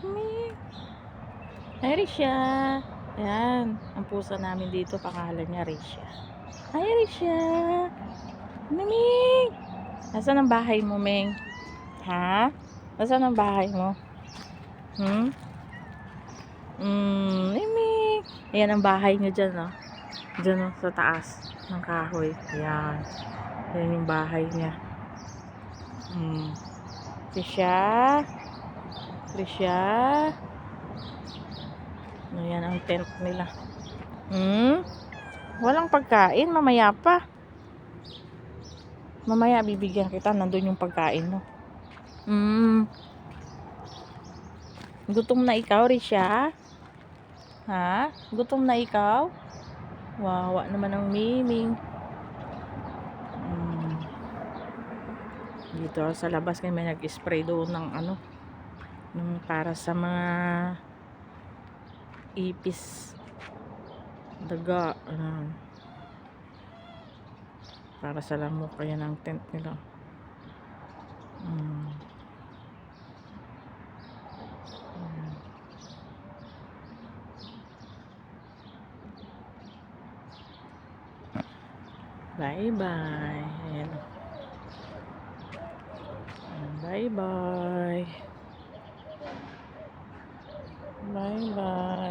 Ming. Hi, Risha. Yan. Ang pusa namin dito, pangalan niya Risha. Hi, Risha. Ming. Nasaan ang bahay mo, Ming? Ha? Nasaan ang bahay mo? Hmm? Ming. Ayan ang bahay niya dyan, oh. Dyan, oh, sa taas ng kahoy. Ayan. Ayan yung bahay niya. Risha. Risha. Ayan ang tent nila. Walang pagkain, mamaya pa. Mamaya bibigyan kita, nandun yung pagkain mo. Gutom na ikaw, Risha? Ha? Gutom na ikaw? Wawa naman ang Miming. Dito sa labas kami nag-spray doon ng ano, para sa mga ipis, daga, para sa lamok. Kaya ng tent nila. Bye bye. Ayan. Bye bye. Bye bye.